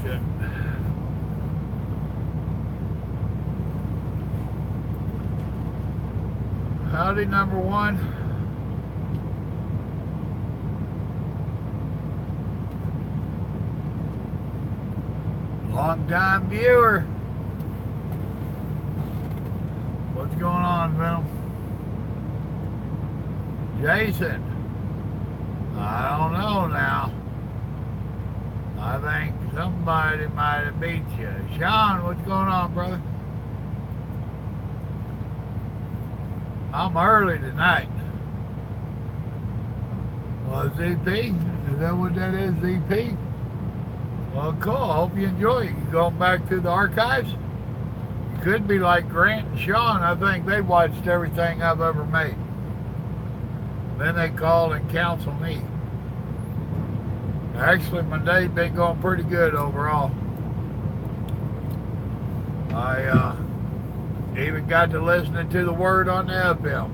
Okay. Howdy, number one. Long time viewer. What's going on, Venom? Jason. I don't know now. I think somebody might have beat you. Sean, what's going on, brother? I'm early tonight. Well, ZP? Is that what that is, ZP? Well, cool. I hope you enjoy it. You going back through the archives? You could be like Grant and Sean. I think they watched everything I've ever made. Then they call and counsel me. Actually, my day's been going pretty good overall. I even got to listening to the Word on the FM.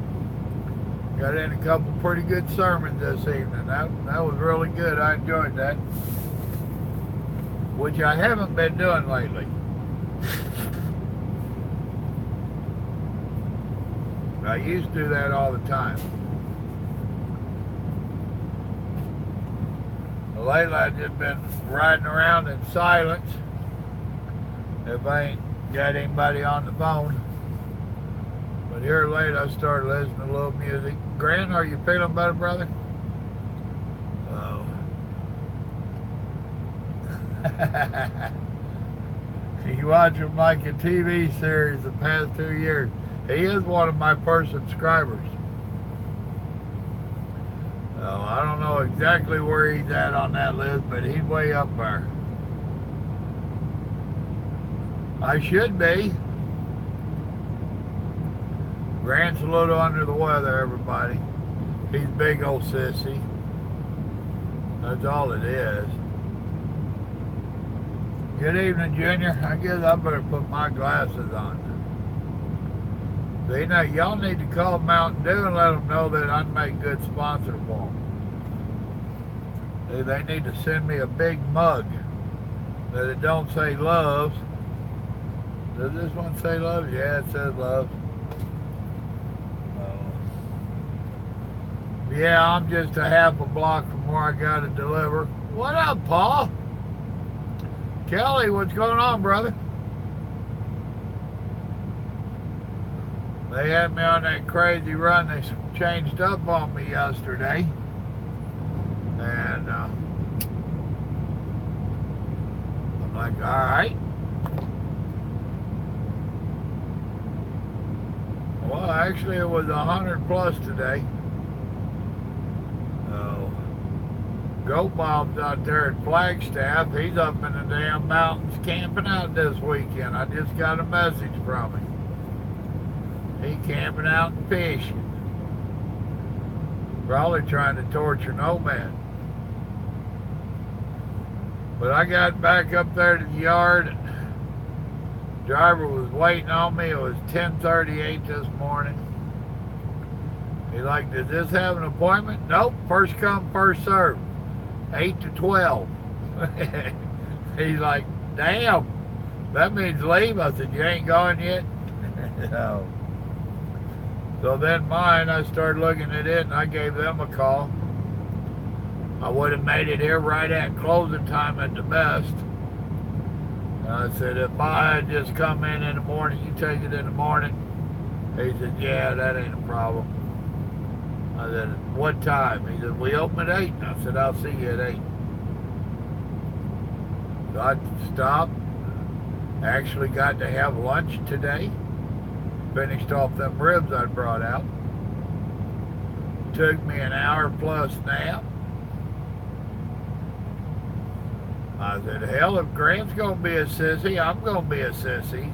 Got in a couple pretty good sermons this evening. That was really good. I enjoyed that. Which I haven't been doing lately. I used to do that all the time. Lately I've just been riding around in silence if I ain't got anybody on the phone. But here late I started listening to a little music. Grant, are you feeling better, brother? Oh. You watch him like a TV series the past 2 years. He is one of my first subscribers. I don't know exactly where he's at on that list, but he's way up there. I should be. Grant's a little under the weather, everybody. He's big old sissy. That's all it is. Good evening, Junior. I guess I better put my glasses on. See, now, y'all need to call Mountain Dew and let them know that I'd make good sponsor for them. See, they need to send me a big mug that it don't say loves. Does this one say loves? Yeah, it says loves. Yeah, I'm just a half a block from where I got to deliver. What up, Paul? Kelly, what's going on, brother? They had me on that crazy run. They changed up on me yesterday. And I'm like, all right. Well, actually, it was 100 plus today. Goat Bob's out there at Flagstaff. He's up in the damn mountains camping out this weekend. I just got a message from him. He camping out and fishing. Probably trying to torture Nomad. But I got back up there to the yard. Driver was waiting on me. It was 10:38 this morning. He's like, "Does this have an appointment?" Nope, first come, first served. 8 to 12. He's like, "Damn, that means leave." I said, "You ain't going yet?" No. So then mine, I started looking at it and I gave them a call. I would have made it here right at closing time at the best. And I said, "If I had just come in the morning, you take it in the morning." He said, "Yeah, that ain't a problem." I said, "What time?" He said, "We open at 8. And I said, "I'll see you at 8. So I stopped. Actually got to have lunch today. Finished off them ribs I brought out. Took me an hour plus nap. I said, hell, if Grant's going to be a sissy, I'm going to be a sissy.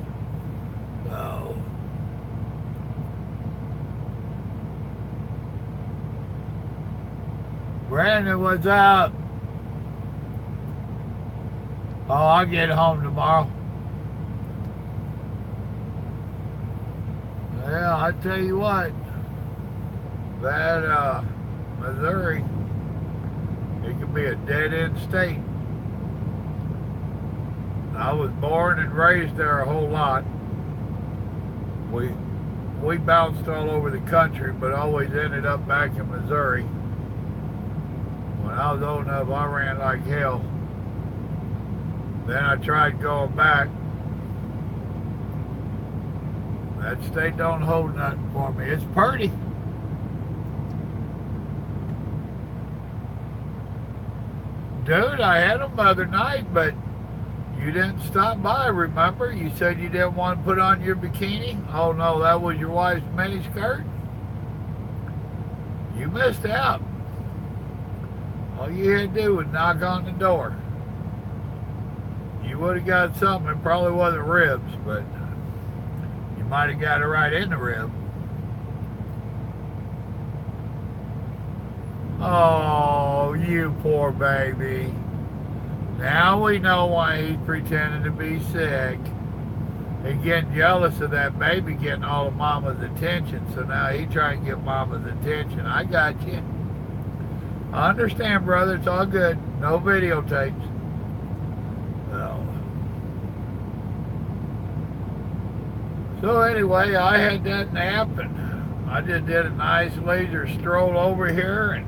Oh. Brandon, what's up? Oh, I'll get home tomorrow. Well, I tell you what, that Missouri, it could be a dead-end state. I was born and raised there a whole lot. We we bounced all over the country, but always ended up back in Missouri. When I was old enough, I ran like hell. Then I tried going back. That state don't hold nothing for me. It's pretty. Dude, I had them the other night, but you didn't stop by, remember? You said you didn't want to put on your bikini? Oh no, that was your wife's miniskirt? You missed out. All you had to do was knock on the door. You would have got something. It probably wasn't ribs, but you might have got it right in the rib. Oh, you poor baby. Now we know why he's pretending to be sick. He's getting jealous of that baby getting all of mama's attention, so now he's trying to get mama's attention. I got you. I understand, brother. It's all good. No videotapes. No. So anyway, I had that nap, and I just did a nice leisure stroll over here and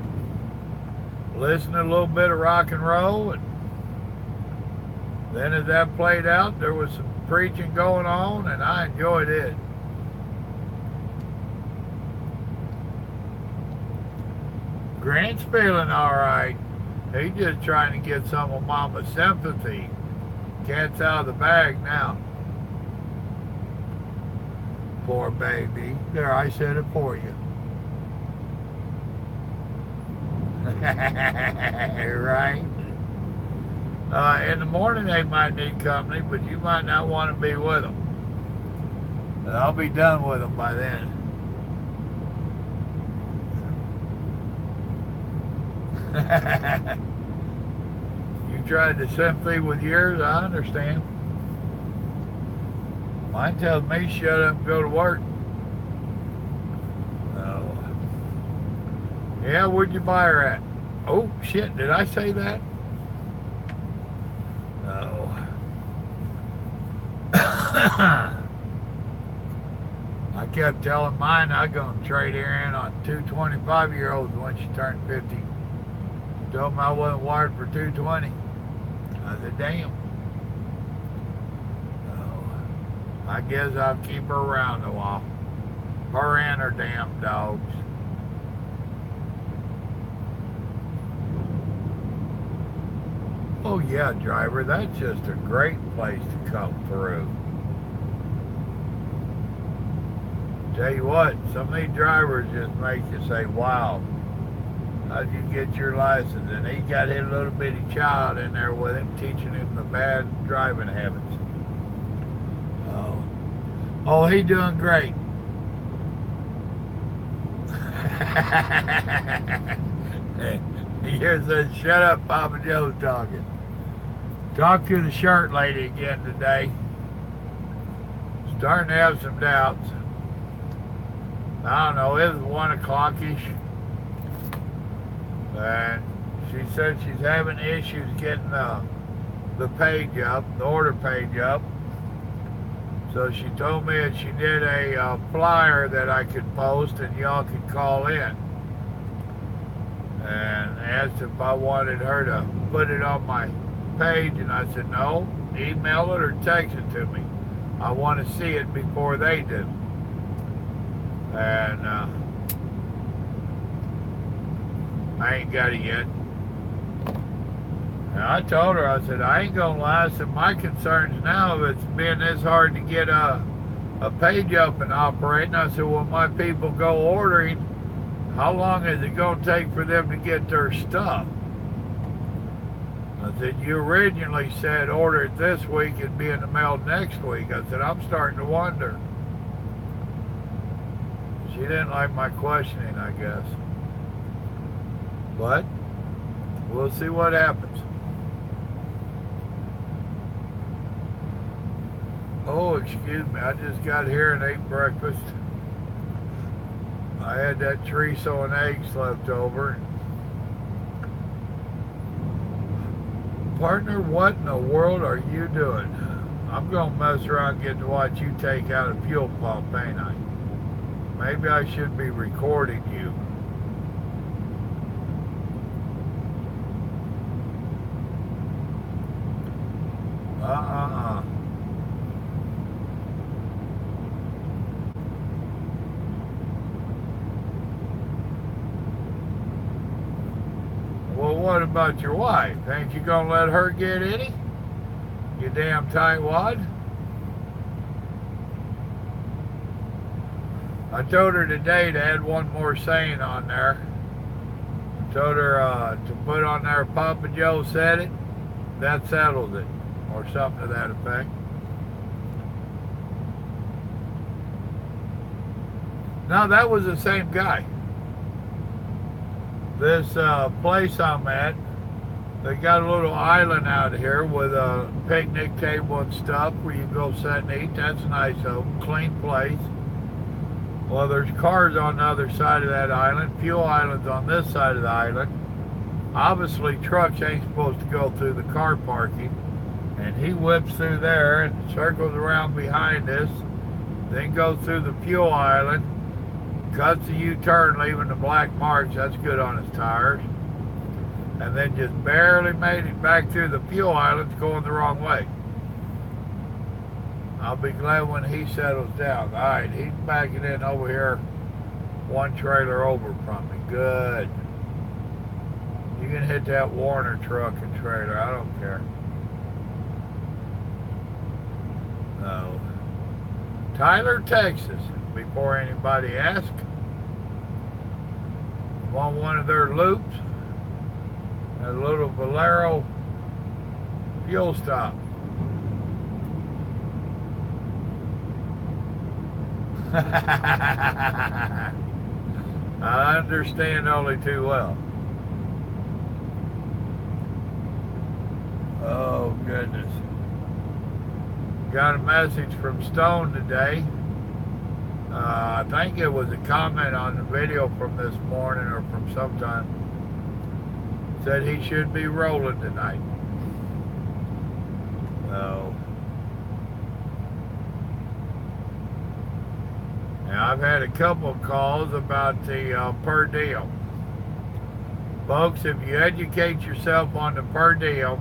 listened to a little bit of rock and roll. And then as that played out, there was some preaching going on, and I enjoyed it. Grant's feeling all right. He's just trying to get some of Mama's sympathy. Cat's out of the bag now. Poor baby. There, I said it for you. Right? In the morning they might need company, but you might not want to be with them. And I'll be done with them by then. You tried the sympathy with yours, I understand. Mine tells me shut up and go to work. Oh. Yeah, where'd you buy her at? Oh, shit, did I say that? Oh. I kept telling mine I was going to trade her in on two 25-year-olds when she turned 50. She told me I wasn't wired for 220. I said, damn. Oh. I guess I'll keep her around a while. Her and her damn dogs. Oh yeah, driver, that's just a great place to come through. Tell you what, some of these drivers just make you say, wow, how'd you get your license? And he got his little bitty child in there with him, teaching him the bad driving habits. Oh, he's doing great. He hears that, shut up, Papa Joe's talking. Talked to the shirt lady again today. Starting to have some doubts. I don't know, it was 1 o'clock-ish. And she said she's having issues getting the page up, the order page up. So she told me that she did a flyer that I could post and y'all could call in. And asked if I wanted her to put it on my page, and I said no, email it or text it to me. I want to see it before they do. And I ain't got it yet. And I told her, I said, I ain't gonna lie, I said, my concerns now is it's being this hard to get a page up and operating. I said, when my people go ordering, how long is it going to take for them to get their stuff? I said, you originally said order it this week and be in the mail next week. I said, I'm starting to wonder. She didn't like my questioning, I guess. But we'll see what happens. Oh, excuse me, I just got here and ate breakfast. I had that chorizo and eggs left over. Partner, what in the world are you doing? I'm going to mess around and get to watch you take out a fuel pump, ain't I? Maybe I should be recording you. Well, what about your wife? Ain't you gonna let her get any? You damn tightwad. I told her today to add one more saying on there. I told her to put on there, Papa Joe said it, that settles it, or something to that effect. No, that was the same guy. This place I'm at, they got a little island out here with a picnic table and stuff where you go sit and eat. That's nice of them, clean place. Well, there's cars on the other side of that island, fuel islands on this side of the island. Obviously, trucks ain't supposed to go through the car parking. And he whips through there and circles around behind us, then goes through the fuel island, cuts a U-turn, leaving the black marks. That's good on his tires. And then just barely made it back through the fuel islands going the wrong way. I'll be glad when he settles down. All right, he's backing in over here, one trailer over from me. Good. You can hit that Warner truck and trailer. I don't care. No. Tyler, Texas. Before anybody asks, I'm on one of their loops. A little Valero fuel stop. I understand only too well. Oh, goodness. Got a message from Stone today. I think it was a comment on the video from this morning or from sometime. Said he should be rolling tonight. So, now I've had a couple of calls about the per diem. Folks, if you educate yourself on the per diem,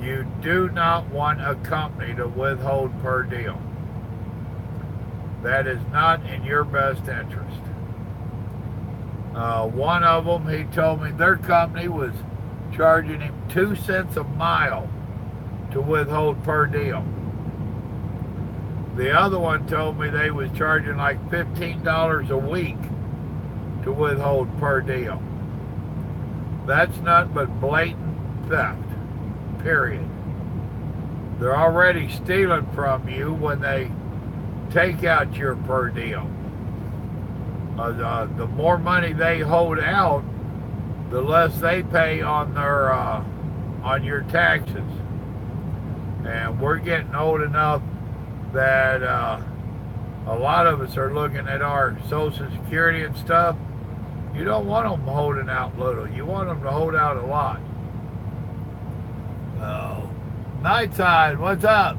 you do not want a company to withhold per diem. That is not in your best interest. One of them, he told me their company was charging him 2 cents a mile to withhold per diem. The other one told me they was charging like $15 a week to withhold per diem. That's nothing but blatant theft, period. They're already stealing from you when they take out your per diem. The more money they hold out, the less they pay on their on your taxes. And we're getting old enough that a lot of us are looking at our Social Security and stuff. You don't want them holding out little. You want them to hold out a lot. Oh, Nightside, what's up?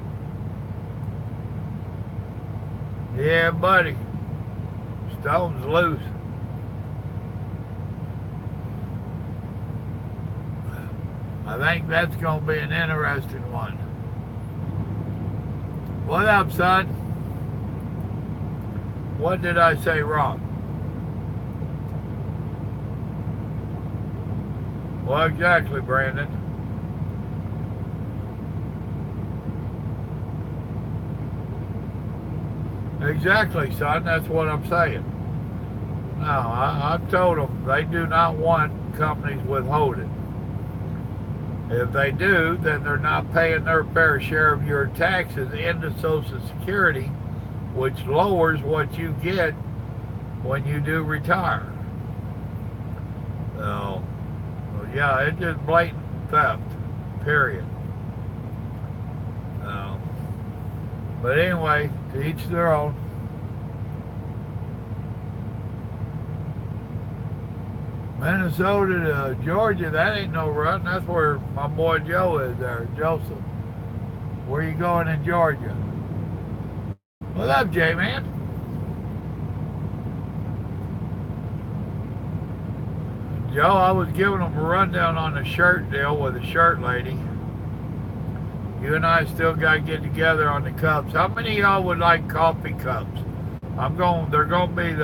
Yeah, buddy. Stone's loose. I think that's going to be an interesting one. What up, son? What did I say wrong? Well, exactly, Brandon. Exactly, son. That's what I'm saying. No, I've told them they do not want companies withholding. If they do, then they're not paying their fair share of your taxes into Social Security, which lowers what you get when you do retire. So, yeah, it's just blatant theft, period. But anyway, to each their own. Minnesota to Georgia, that ain't no run. That's where my boy Joe is there, Joseph. Where you going in Georgia? What's up, J-Man? Joe, I was giving them a rundown on the shirt deal with the shirt lady. You and I still got to get together on the cups. How many of y'all would like coffee cups? They're going to be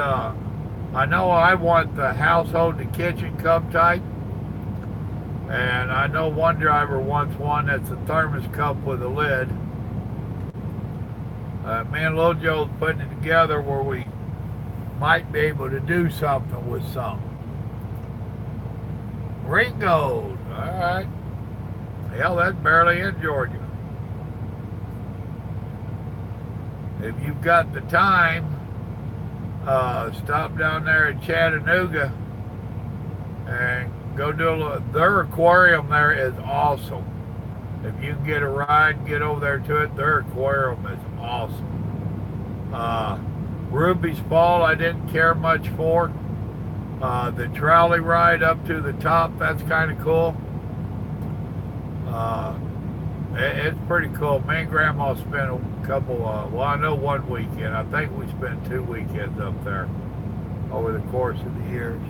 I know I want the household to kitchen cup type. And I know one driver wants one that's a thermos cup with a lid. Me and Lil Joe's putting it together where we might be able to do something with something. Ringold, alright. Hell, that's barely in Georgia. If you've got the time, stop down there in Chattanooga and go do their aquarium there is awesome. If you can get a ride, get over there to it. Their aquarium is awesome. Ruby's Fall, I didn't care much for. The trolley ride up to the top, that's kind of cool. It's pretty cool. Me and Grandma spent a couple, I know one weekend. I think we spent 2 weekends up there over the course of the years.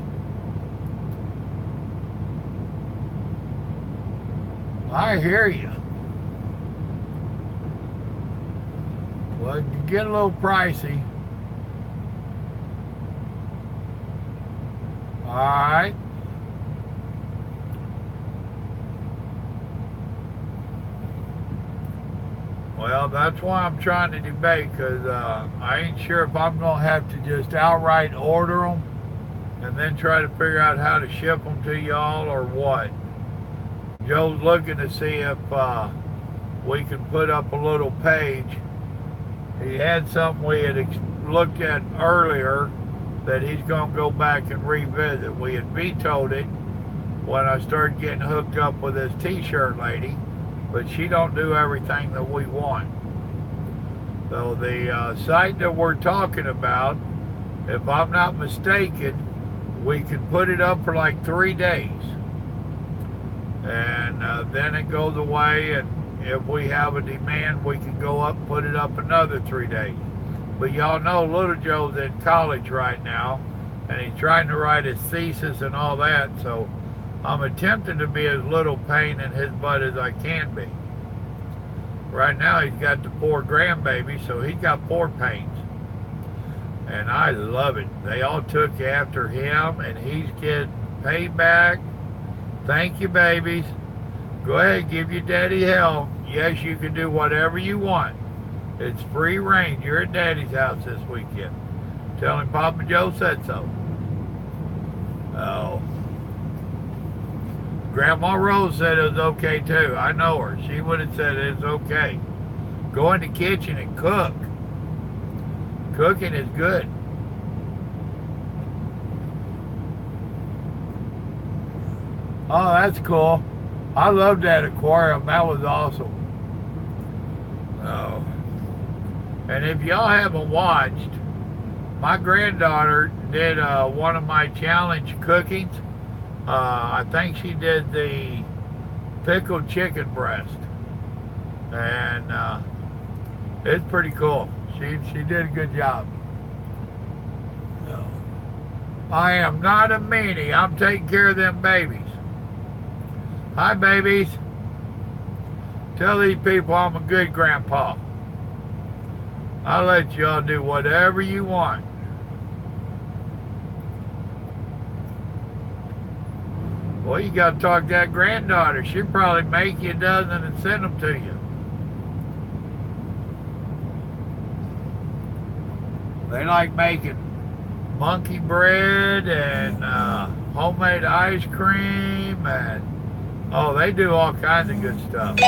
I hear you. Well, it can get a little pricey. Alright. Well, that's why I'm trying to debate, because I ain't sure if I'm going to have to just outright order them and then try to figure out how to ship them to y'all or what. Joe's looking to see if we can put up a little page. He had something we had looked at earlier that he's going to go back and revisit. We had vetoed it when I started getting hooked up with this t-shirt lady, but she don't do everything that we want. So the site that we're talking about, if I'm not mistaken, we can put it up for like 3 days. And then it goes away, and if we have a demand, we can go up and put it up another 3 days. But y'all know Little Joe's in college right now, and he's trying to write his thesis and all that, so I'm attempting to be as little pain in his butt as I can be. Right now he's got the 4 grandbabies, so he's got 4 pains. And I love it. They all took after him, and he's getting payback. Thank you, babies. Go ahead, give your daddy hell. Yes, you can do whatever you want. It's free reign. You're at Daddy's house this weekend. Tell him Papa Joe said so. Oh. Grandma Rose said it was okay too. I know her. She would have said it's okay. Go in the kitchen and cook. Cooking is good. Oh, that's cool. I loved that aquarium. That was awesome. Oh. And if y'all haven't watched, my granddaughter did one of my challenge cookings. I think she did the pickled chicken breast. And it's pretty cool. She did a good job. No. I am not a meanie. I'm taking care of them babies. Hi, babies. Tell these people I'm a good grandpa. I'll let y'all do whatever you want. Well, you got to talk to that granddaughter. She'll probably make you a dozen and send them to you. They like making monkey bread and homemade ice cream, and oh, they do all kinds of good stuff.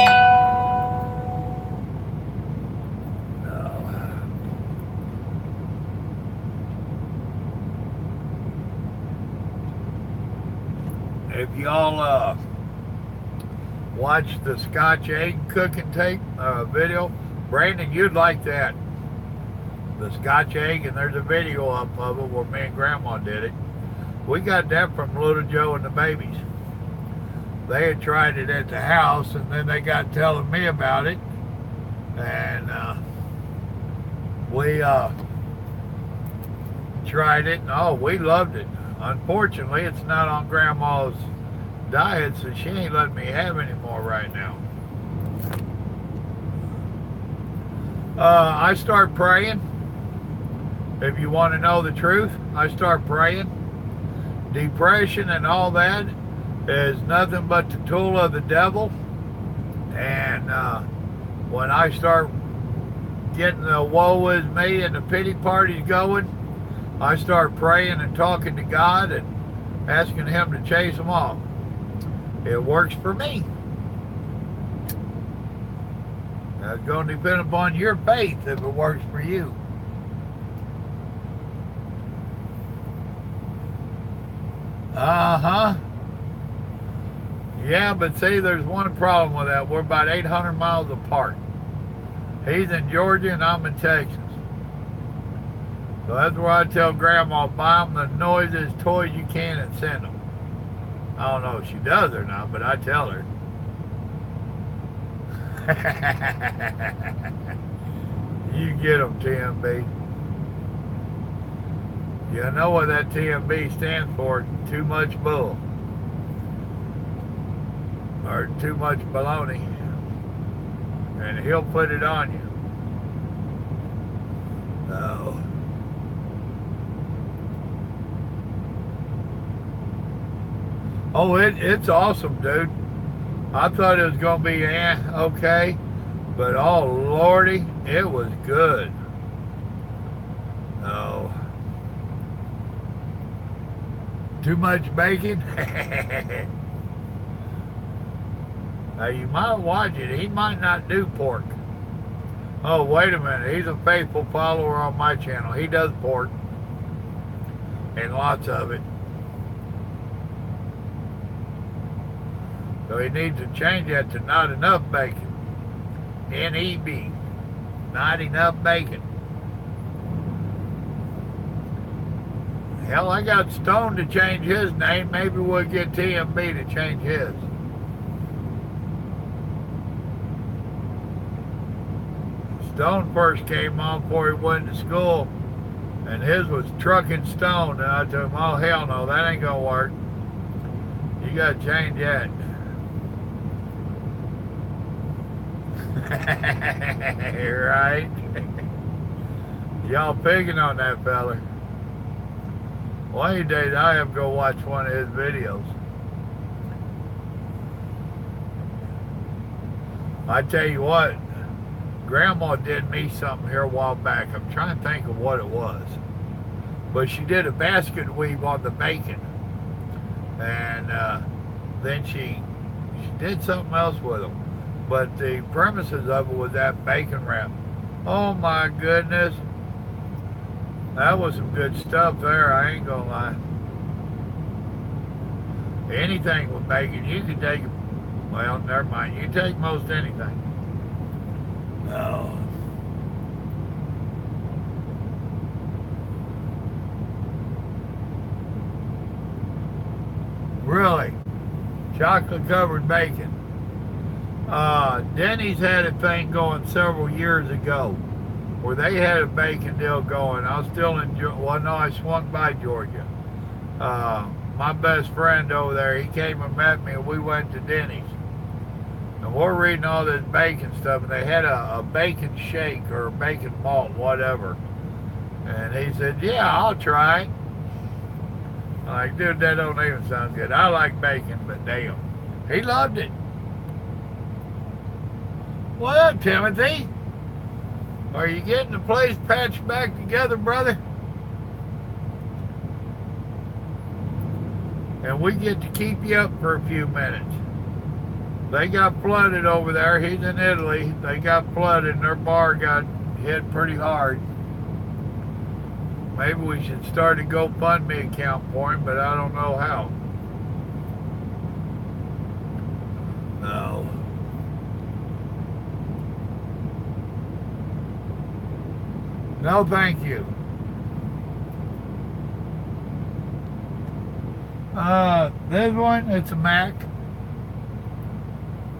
If y'all watch the Scotch egg cooking tape video, Brandon, you'd like that. The Scotch egg, and there's a video up of it where me and Grandma did it. We got that from Little Joe and the babies. They had tried it at the house, and then they got telling me about it, and we tried it, and oh, we loved it. Unfortunately, it's not on Grandma's diet, so she ain't letting me have any more right now. I start praying. If you want to know the truth, I start praying. Depression and all that is nothing but the tool of the devil. And when I start getting the woe is me and the pity parties going, I start praying and talking to God and asking Him to chase them off. It works for me. Now, it's going to depend upon your faith if it works for you. Uh-huh. Yeah, but see, there's one problem with that. We're about 800 miles apart. He's in Georgia and I'm in Texas. So that's where I tell Grandma, buy them the noisiest toys you can and send them. I don't know if she does or not, but I tell her. You get them, TMB. You know what that TMB stands for? Too much bull. Or too much baloney. And he'll put it on you. Oh. Oh, it's awesome, dude. I thought it was going to be okay. But oh, Lordy, it was good. Oh. Too much bacon? Now, you might watch it. He might not do pork. Oh, wait a minute. He's a faithful follower on my channel. He does pork. And lots of it. So he needs to change that to not enough bacon. N-E-B. Not enough bacon. Hell, I got Stone to change his name. Maybe we'll get TMB to change his. Stone first came on before he went to school, and his was Trucking Stone. And I told him, oh, hell no, that ain't going to work. You got to change that. Right? Y'all picking on that fella. One of these days I have to go watch one of his videos. I tell you what, Grandma did me something here a while back. I'm trying to think of what it was. But she did a basket weave on the bacon. And then she did something else with them. But the premises of it was that bacon wrap. Oh my goodness. That was some good stuff there, I ain't gonna lie. Anything with bacon, you can take, well, never mind, you can take most anything. Oh. Really? Chocolate covered bacon. Denny's had a thing going several years ago where they had a bacon deal going. I was still in, well, no, I swung by Georgia. My best friend over there, he came and met me, and we went to Denny's. And we're reading all this bacon stuff, and they had a bacon shake or a bacon malt, whatever. And he said, yeah, I'll try it. I'm like, dude, that don't even sound good. I like bacon, but damn. He loved it. What up, Timothy? Are you getting the place patched back together, brother? And we get to keep you up for a few minutes. They got flooded over there. He's in Italy. They got flooded and their bar got hit pretty hard. Maybe we should start a GoFundMe account for him, but I don't know how. No. No, thank you. This one, it's a Mac.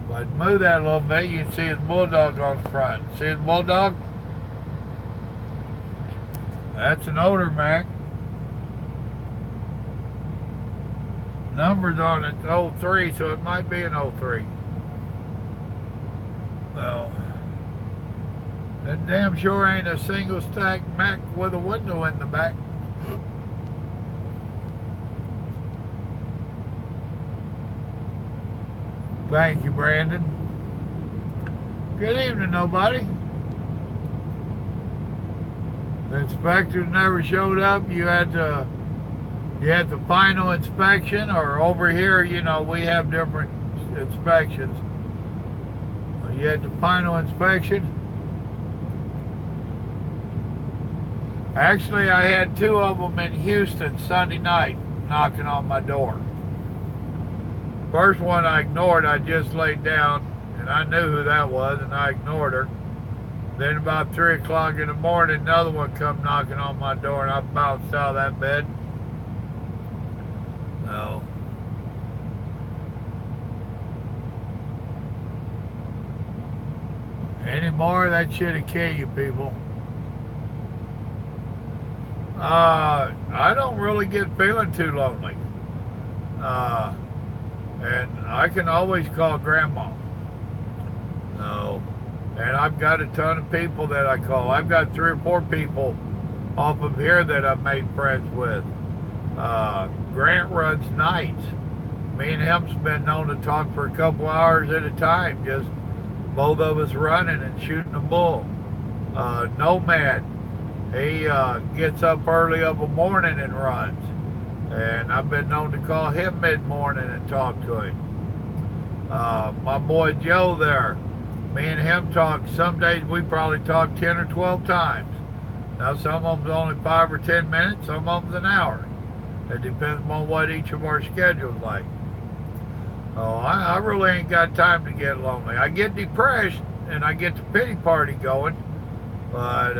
But move that a little bit, you can see his bulldog on the front. See his bulldog? That's an older Mac. Numbers on it, 03, so it might be an 03. Well, that damn sure ain't a single stack Mac with a window in the back. Thank you, Brandon. Good evening, nobody. The inspectors never showed up. You had the final inspection, or over here, you know, we have different inspections. You had the final inspection. Actually, I had two of them in Houston Sunday night knocking on my door. First one I ignored. I just laid down, and I knew who that was, and I ignored her. Then about 3 o'clock in the morning, another one come knocking on my door, and I bounced out of that bed. No. Any more, that shit'll kill you, people. I don't really get feeling too lonely. And I can always call Grandma. No. And I've got a ton of people that I call. I've got 3 or 4 people off of here that I've made friends with. Grant runs nights. Me and him's been known to talk for a couple hours at a time, just both of us running and shooting a bull. Nomad, he gets up early of a morning and runs. And I've been known to call him mid-morning and talk to him. My boy Joe there, me and him talk. Some days we probably talk 10 or 12 times. Now some of them's only 5 or 10 minutes, some of them's an hour. It depends on what each of our schedules like. Oh, I really ain't got time to get lonely. I get depressed and I get the pity party going, but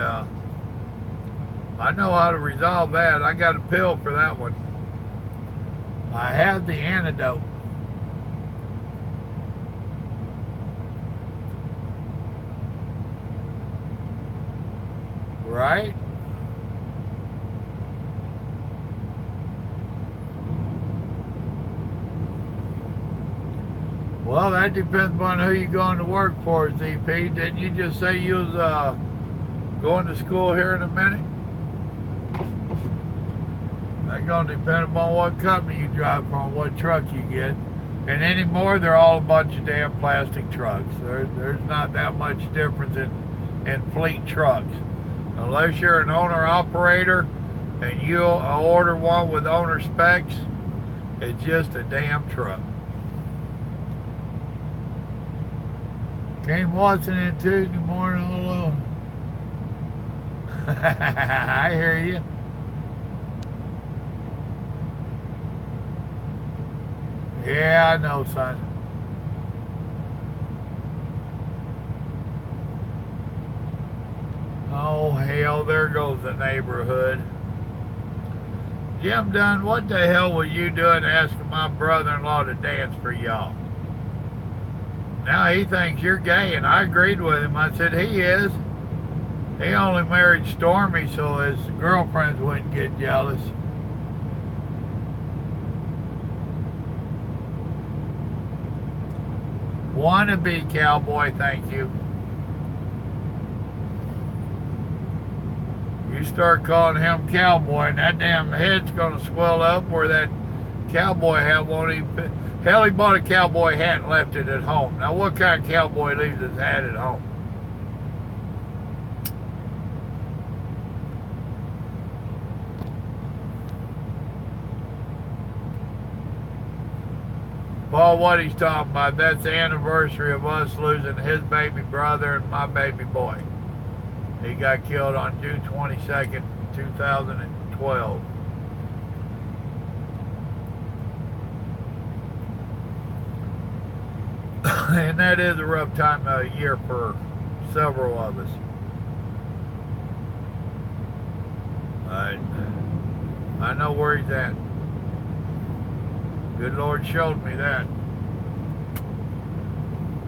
I know how to resolve that. I got a pill for that one. I have the antidote. Right? Well, that depends on who you're going to work for, ZP. Didn't you just say you was going to school here in a minute? That's going to depend upon what company you drive for and what truck you get. And anymore, they're all a bunch of damn plastic trucks. There's not that much difference in fleet trucks. Unless you're an owner-operator and you order one with owner specs, it's just a damn truck. Came Watson in Tuesday morning all alone. I hear you. Yeah, I know, son. Oh, hell, there goes the neighborhood. Jim Dunn, what the hell were you doing asking my brother-in-law to dance for y'all? Now he thinks you're gay, and I agreed with him. I said, he is. He only married Stormy so his girlfriends wouldn't get jealous. Wannabe cowboy, thank you. You start calling him cowboy, and that damn head's gonna swell up where that cowboy hat won't even. Hell, he bought a cowboy hat and left it at home. Now, what kind of cowboy leaves his hat at home? Paul, what he's talking about, that's the anniversary of us losing his baby brother and my baby boy. He got killed on June 22nd, 2012. And that is a rough time of year for several of us. I know where he's at. Good Lord showed me that.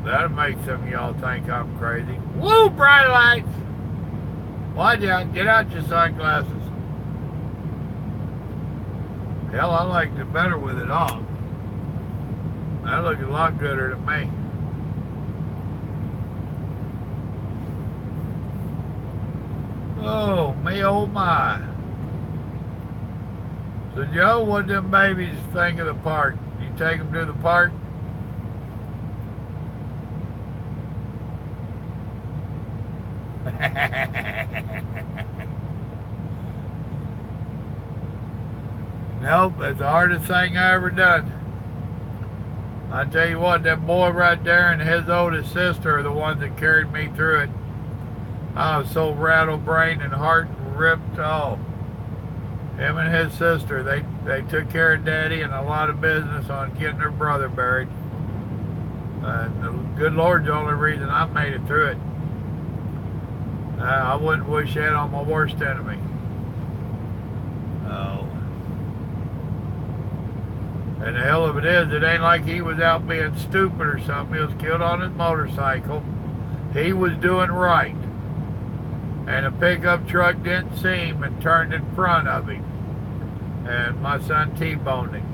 That'll make some of y'all think I'm crazy. Woo, bright lights! Watch out, get out your sunglasses. Hell, I liked it better with it on. That looked a lot gooder to me. Oh, me oh my. So Joe, what them babies think of the park? You take them to the park? Nope, it's the hardest thing I ever done. I tell you what, that boy right there and his oldest sister are the ones that carried me through it. I was so rattle-brained and heart ripped off. Him and his sister, they took care of Daddy and a lot of business on getting their brother buried. And the good Lord's the only reason I made it through it. I wouldn't wish that on my worst enemy. Oh. And the hell of it is, it ain't like he was out being stupid or something. He was killed on his motorcycle. He was doing right. And a pickup truck didn't see him and turned in front of him. And my son T-boned him.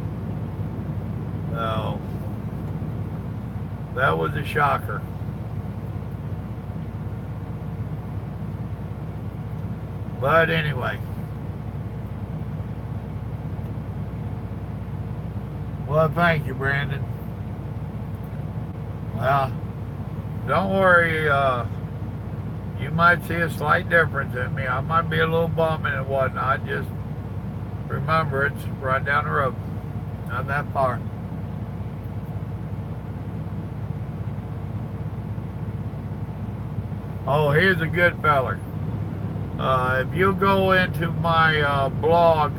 So, that was a shocker. But anyway. Well, thank you, Brandon. Well, don't worry. You might see a slight difference in me. I might be a little bumming and whatnot. Just remember, it's right down the road. Not that far. Oh, here's a good feller. If you go into my blog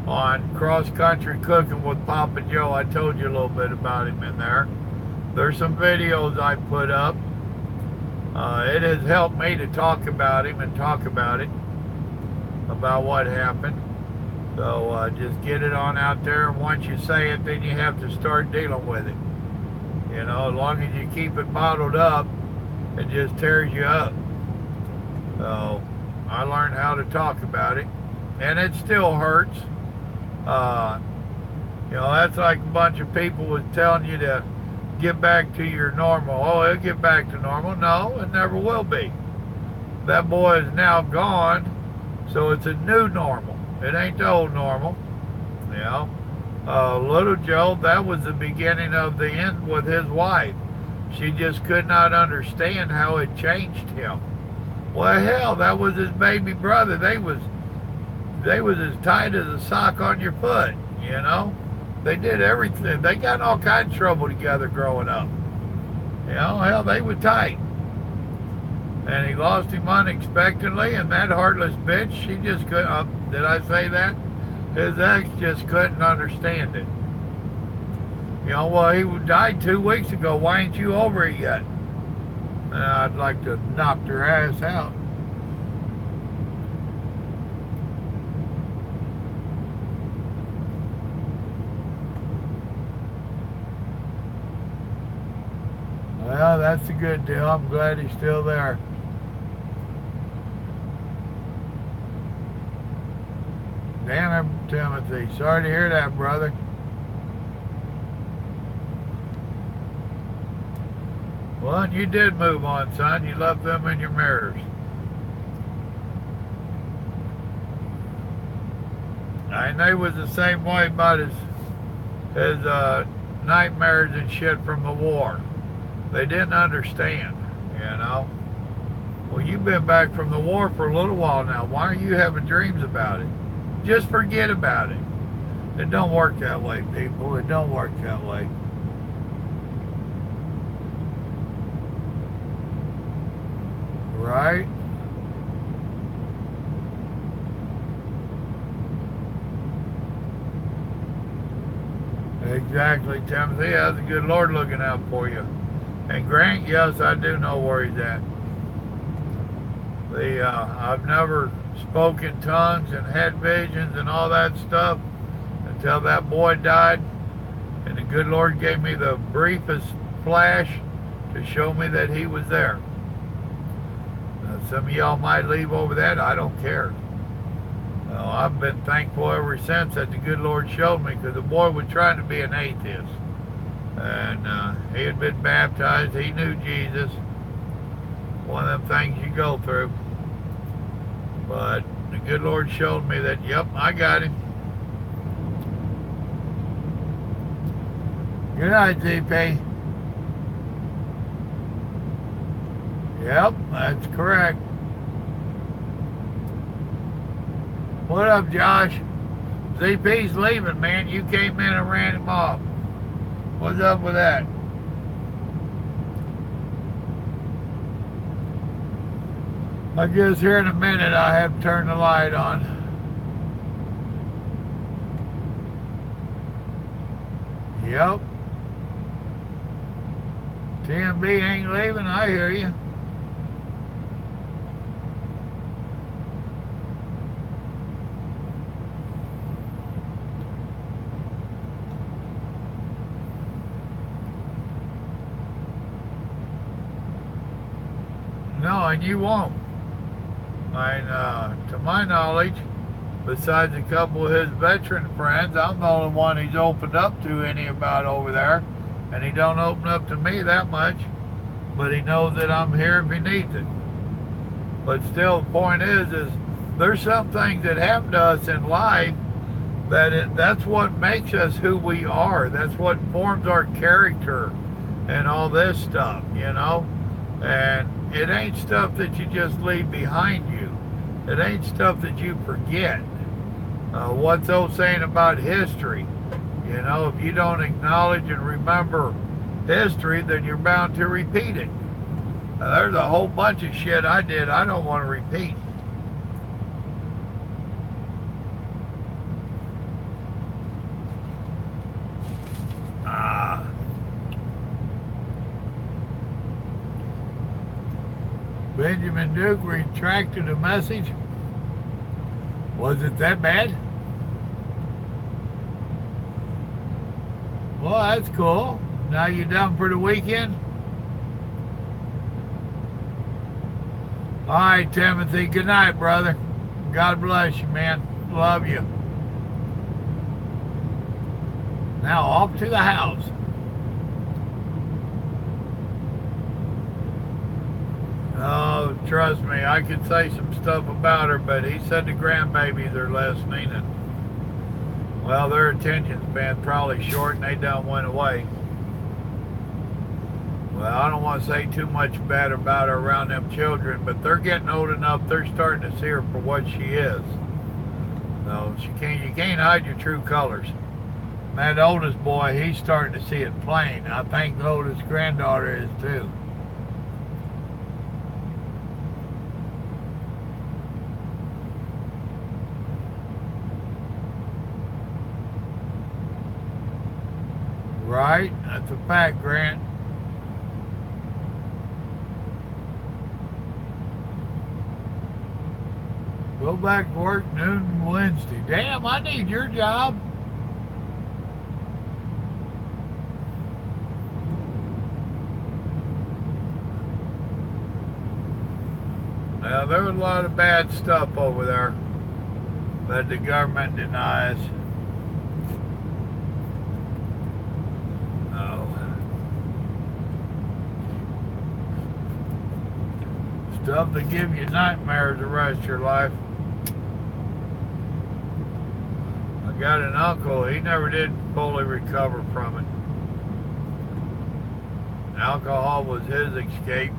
on Cross Country Cooking with Papa Joe, I told you a little bit about him in there. There's some videos I put up. It has helped me to talk about him and talk about it, about what happened. So just get it on out there, and once you say it, then you have to start dealing with it. You know, as long as you keep it bottled up, it just tears you up. So I learned how to talk about it, and it still hurts. You know, that's like a bunch of people was telling you to get back to your normal. Oh, it'll get back to normal. No, it never will be. That boy is now gone, so it's a new normal. It ain't the old normal. You know, little Joe, that was the beginning of the end with his wife. She just could not understand how it changed him. Well, hell, that was his baby brother. They was as tight as a sock on your foot, you know. They did everything. They got in all kinds of trouble together growing up. You know, hell, they were tight. And he lost him unexpectedly, and that heartless bitch, she just couldn't, did I say that? His ex just couldn't understand it. You know, well, he died 2 weeks ago. Why ain't you over it yet? And I'd like to knock her ass out. Well, that's a good deal. I'm glad he's still there. Damn it, Timothy. Sorry to hear that, brother. Well, you did move on, son. You left them in your mirrors. And they was the same way about his nightmares and shit from the war. They didn't understand, you know. Well, you've been back from the war for a little while now. Why are you having dreams about it? Just forget about it. It don't work that way, people. It don't work that way. Right? Exactly, Timothy. That's the good Lord looking out for you. And Grant, yes, I do know where he's at. I've never spoken tongues and had visions and all that stuff until that boy died. good Lord gave me the briefest flash to show me that he was there. Some of y'all might leave over that. I don't care. I've been thankful ever since that the good Lord showed me, because the boy was trying to be an atheist. And he had been baptized. He knew Jesus. One of them things you go through. But the good Lord showed me that, yep, I got him. Good night, ZP. Yep, that's correct. What up, Josh? ZP's leaving, man. You came in and ran him off. What's up with that? I guess here in a minute I have to turn the light on. Yep. TMB ain't leaving, I hear you. No, and you won't. To my knowledge, besides a couple of his veteran friends, I'm the only one he's opened up to any about over there. And he don't open up to me that much, but he knows that I'm here if he needs it. But still, the point is there's some things that happen to us in life that's what makes us who we are. That's what forms our character and all this stuff, you know? And it ain't stuff that you just leave behind you. It ain't stuff that you forget. What's old saying about history? You know, if you don't acknowledge and remember history, then you're bound to repeat it. There's a whole bunch of shit I did I don't want to repeat. Benjamin Duke retracted a message. Was it that bad? Well, that's cool. Now you done for the weekend? All right, Timothy. Good night, brother. God bless you, man. Love you. Now off to the house. Oh, trust me, I could say some stuff about her, but he said the grandbabies are listening, and well, their attention span's probably short, and they done went away. Well, I don't want to say too much bad about her around them children, but they're getting old enough, they're starting to see her for what she is. No, you can't hide your true colors. That oldest boy, he's starting to see it plain. I think the oldest granddaughter is too. Right? That's a fact, Grant. Go back to work noon Wednesday. Damn, I need your job. Now, there was a lot of bad stuff over there that the government denies. Stuff that give you nightmares the rest of your life. I got an uncle, he never did fully recover from it. Alcohol was his escape.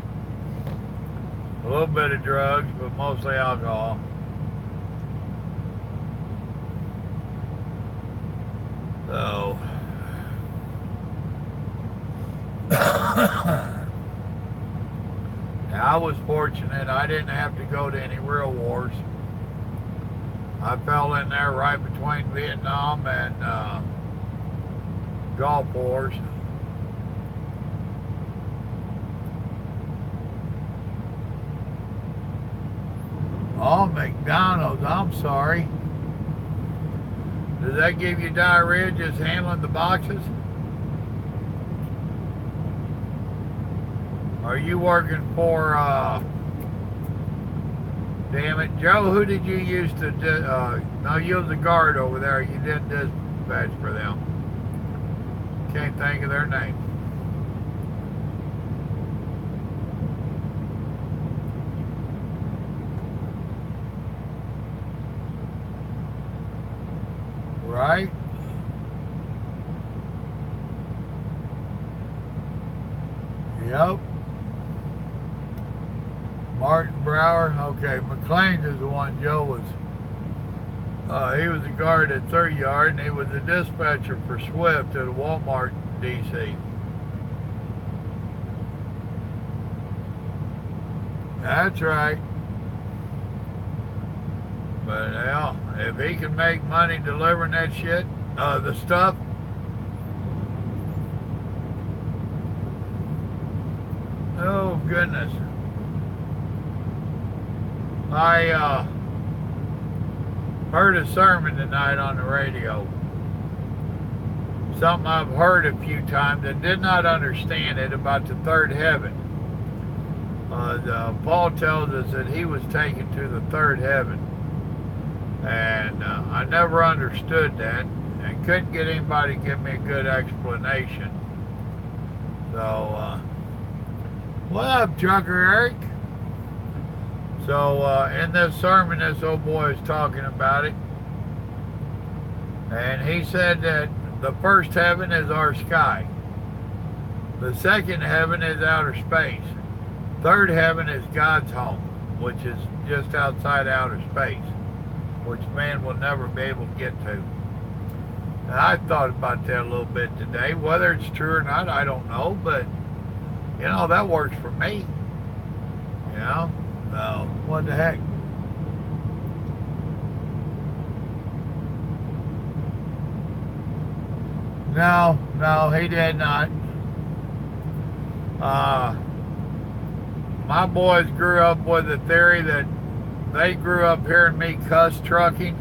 A little bit of drugs, but mostly alcohol. So I was fortunate. I didn't have to go to any real wars. I fell in there right between Vietnam and Gulf Wars. Oh, McDonald's, I'm sorry. Does that give you diarrhea just handling the boxes? Are you working for, damn it, Joe, who did you use to, no, you was the guard over there. You did dispatch for them. Can't think of their name. Right? Yep. Martin Brower. Okay, McLean is the one Joe was. He was a guard at 3rd Yard, and he was a dispatcher for Swift at a Walmart, D.C. That's right. But hell, if he can make money delivering that shit, the stuff, oh goodness. I heard a sermon tonight on the radio. Something I've heard a few times and did not understand it about the third heaven. Paul tells us that he was taken to the third heaven. And I never understood that and couldn't get anybody to give me a good explanation. So, what up, Trucker Eric? So, in this sermon, this old boy is talking about it. And he said that the first heaven is our sky. The second heaven is outer space. Third heaven is God's home, which is just outside outer space, which man will never be able to get to. And I thought about that a little bit today. Whether it's true or not, I don't know, but, you know, that works for me. You know? So, what the heck? No, he did not. My boys grew up with the theory that they grew up hearing me cuss trucking,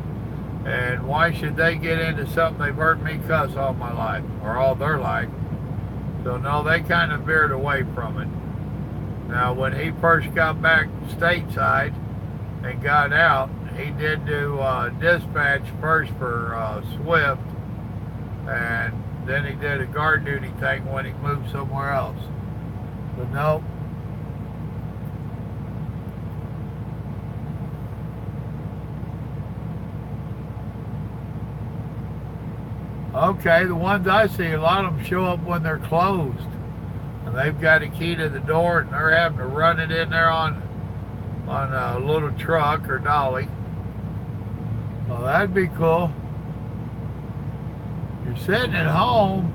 and why should they get into something they've heard me cuss all my life, or all their life? So no, they kind of veered away from it. Now, when he first got back stateside and got out, he did do dispatch first for Swift, and then he did a guard duty thing when he moved somewhere else. But no. Okay, the ones I see, a lot of them show up when they're closed. And they've got a key to the door and they're having to run it in there on a little truck or dolly. Well, that'd be cool. You're sitting at home.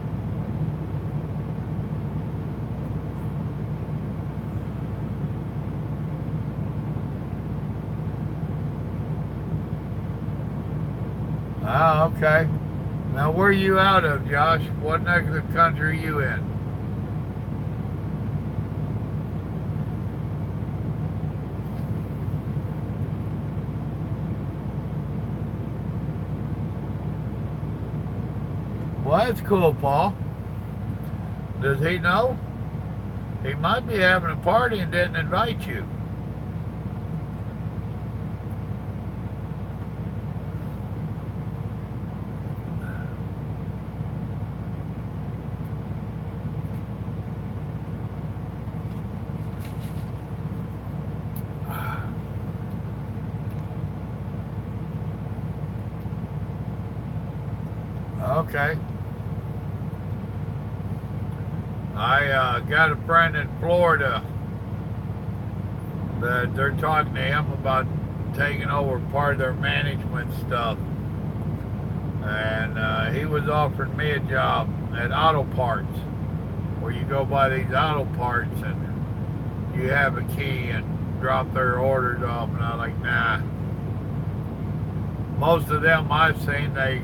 Ah, okay. Now, where are you out of, Josh? What neck of the country are you in? Well, that's cool, Paul. Does he know? He might be having a party and didn't invite you. Okay. I got a friend in Florida that they're talking to him about taking over part of their management stuff. And he was offering me a job at Auto Parts, where you go buy these auto parts and you have a key and drop their orders off. And I was like, nah. Most of them I've seen, they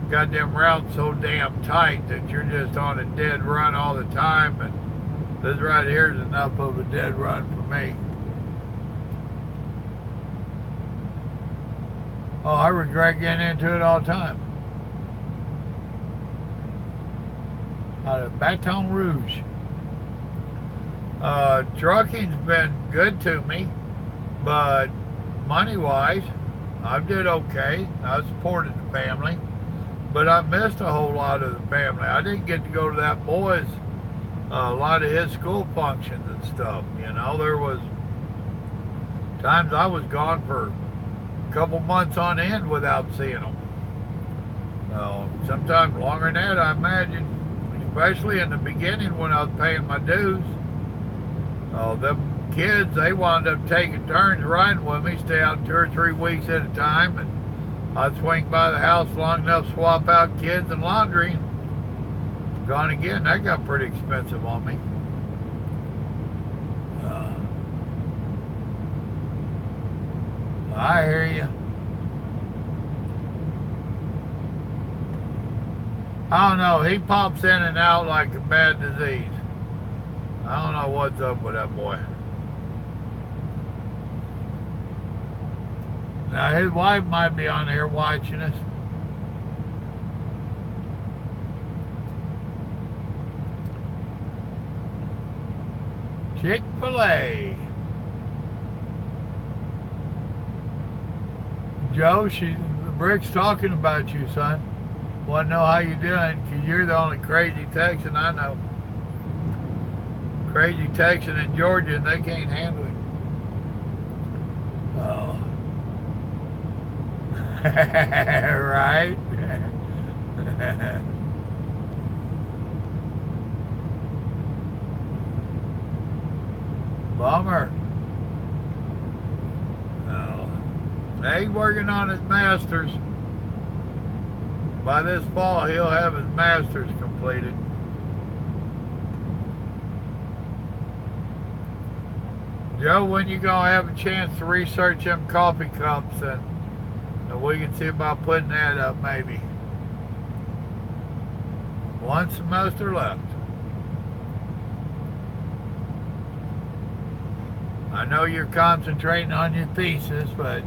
got them routes so damn tight that you're just on a dead run all the time, and this right here is enough of a dead run for me. Oh, I regret getting into it all the time. Out of Baton Rouge. Trucking's been good to me, but money-wise, I did okay. I supported the family, but I missed a whole lot of the family. I didn't get to go to that boy's, a lot of his school functions and stuff. You know, there was times I was gone for a couple months on end without seeing them. Sometimes longer than that, I imagine, especially in the beginning when I was paying my dues. Them kids, they wound up taking turns riding with me, stay out 2 or 3 weeks at a time, and I'd swing by the house long enough to swap out kids and laundry. Gone again, that got pretty expensive on me. I hear you. I don't know, he pops in and out like a bad disease. I don't know what's up with that boy. Now, his wife might be on here watching us. Chick-fil-A. Joe, Brick's talking about you, son. Want to know how you doing, because you're the only crazy Texan I know. Crazy Texan in Georgia, and they can't handle it. Oh. Right? Bummer. Oh. Now he's working on his master's. By this fall, he'll have his master's completed. Joe, when you gonna have a chance to research them coffee cups, and we can see about putting that up maybe. One semester left. I know you're concentrating on your thesis, but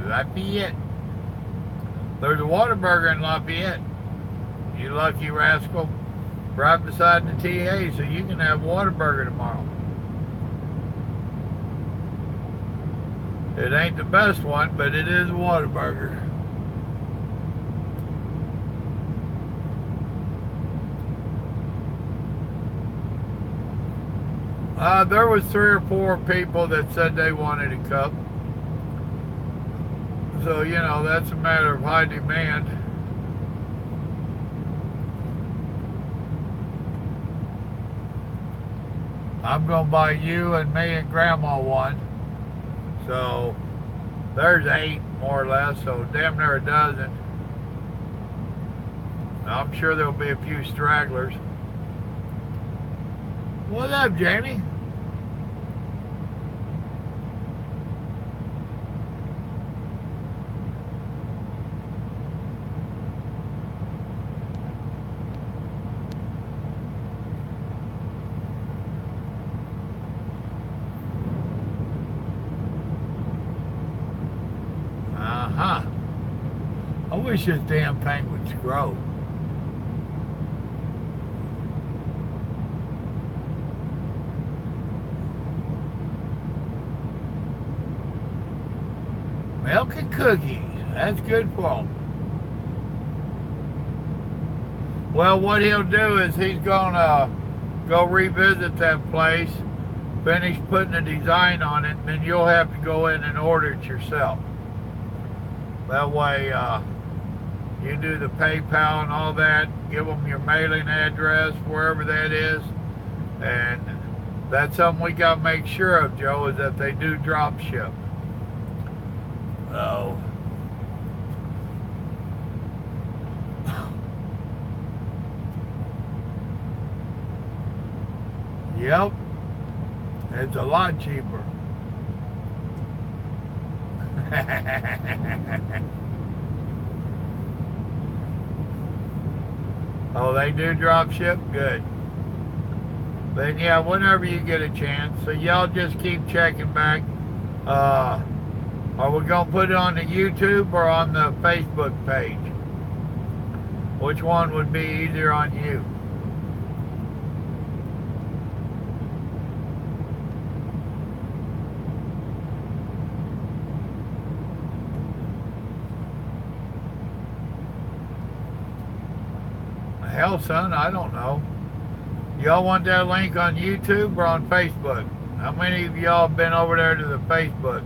Lafayette. There's a Whataburger in Lafayette. You lucky rascal. Right beside the TA, so you can have Whataburger tomorrow. It ain't the best one, but it is a Whataburger. There was 3 or 4 people that said they wanted a cup. So, you know, that's a matter of high demand. I'm going to buy you and me and Grandma one. So, there's 8 more or less, so damn near a dozen. I'm sure there'll be a few stragglers. What's up, Jamie? I wish this damn thing would grow. Milk and cookies. That's good for them. Well, what he'll do is he's gonna go revisit that place, finish putting a design on it, and then you'll have to go in and order it yourself. That way, you do the PayPal and all that, give them your mailing address, wherever that is, and that's something we got to make sure of, Joe, is that they do drop ship. Oh. Yep. It's a lot cheaper. Oh, they do drop ship? Good. But yeah, whenever you get a chance. So y'all just keep checking back. Are we going to put it on the YouTube or on the Facebook page? Which one would be easier on you? Hell, son, I don't know. Y'all want that link on YouTube or on Facebook? How many of y'all have been over there to the Facebook?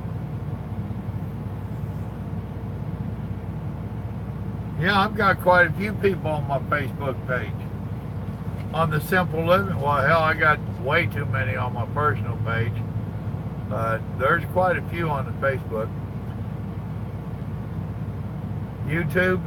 Yeah, I've got quite a few people on my Facebook page. On the Simple Living, well, hell, I got way too many on my personal page. But there's quite a few on the Facebook. YouTube?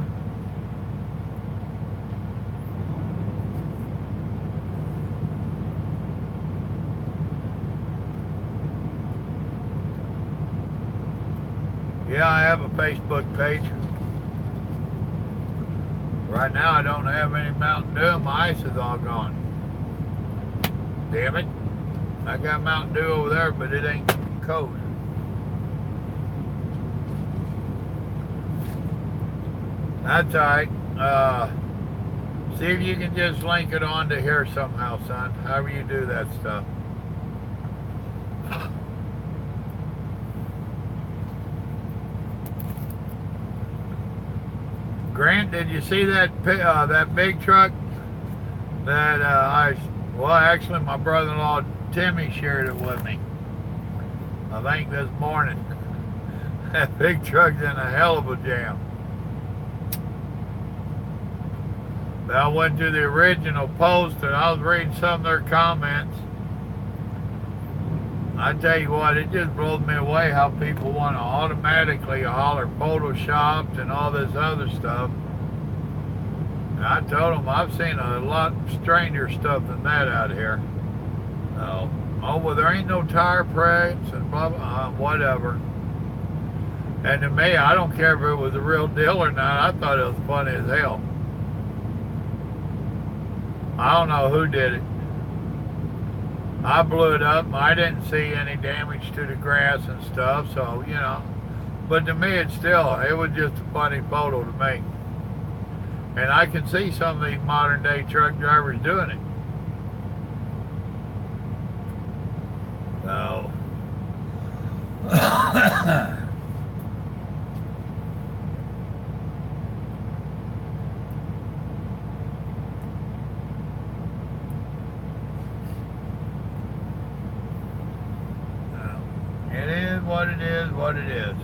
Yeah, I have a Facebook page. Right now I don't have any Mountain Dew. My ice is all gone. Damn it. I got Mountain Dew over there, but it ain't cold. That's alright. See if you can just link it on to here somehow, son. However you do that stuff. Grant, did you see that big truck that well, actually my brother-in-law Timmy shared it with me. I think this morning. That big truck's in a hell of a jam. But I went to the original post and I was reading some of their comments. I tell you what, it just blows me away how people want to automatically holler photoshopped and all this other stuff. And I told them I've seen a lot stranger stuff than that out here. Oh, well, there ain't no tire prints and blah, blah, whatever. And to me, I don't care if it was a real deal or not. I thought it was funny as hell. I don't know who did it. I blew it up. I didn't see any damage to the grass and stuff, so, you know. But to me, it was just a funny photo to me. And I can see some of these modern day truck drivers doing it. So. It is what it is, what it is.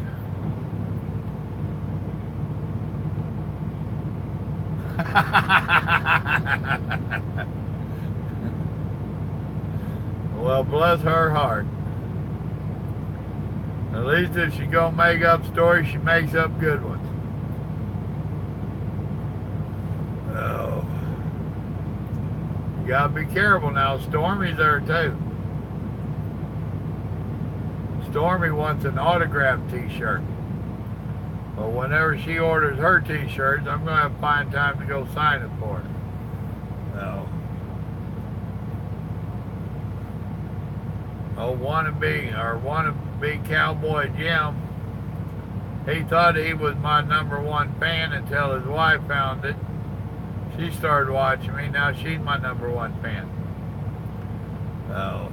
Well, bless her heart. At least if she gonna make up stories, she makes up good ones. Oh. You gotta be careful now. Stormy's there too. Stormy wants an autographed t-shirt. But whenever she orders her t-shirts, I'm going to have to find time to go sign it for her. No. Oh, wannabe cowboy Jim. He thought he was my #1 fan until his wife found it. She started watching me. Now she's my #1 fan. Oh.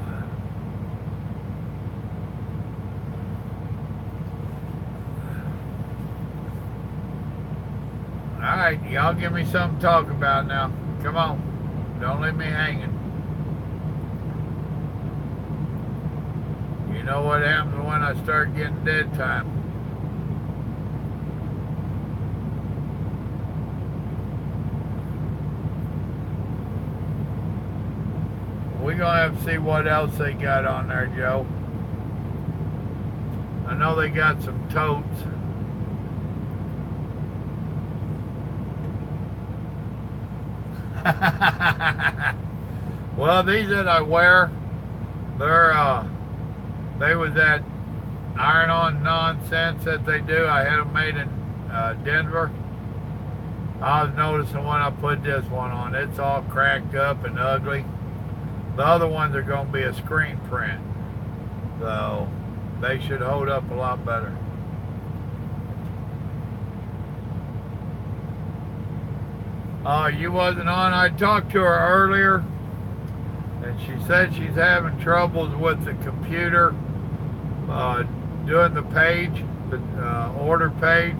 Alright, y'all give me something to talk about now. Come on. Don't leave me hanging. You know what happens when I start getting dead time. We're going to have to see what else they got on there, Joe. I know they got some totes. Well, these that I wear, they was that iron-on nonsense that they do. I had them made in Denver. I was noticing when I put this one on, it's all cracked up and ugly. The other ones are going to be a screen print, so they should hold up a lot better. You wasn't on. I talked to her earlier, and she said she's having troubles with the computer doing the page, the order page.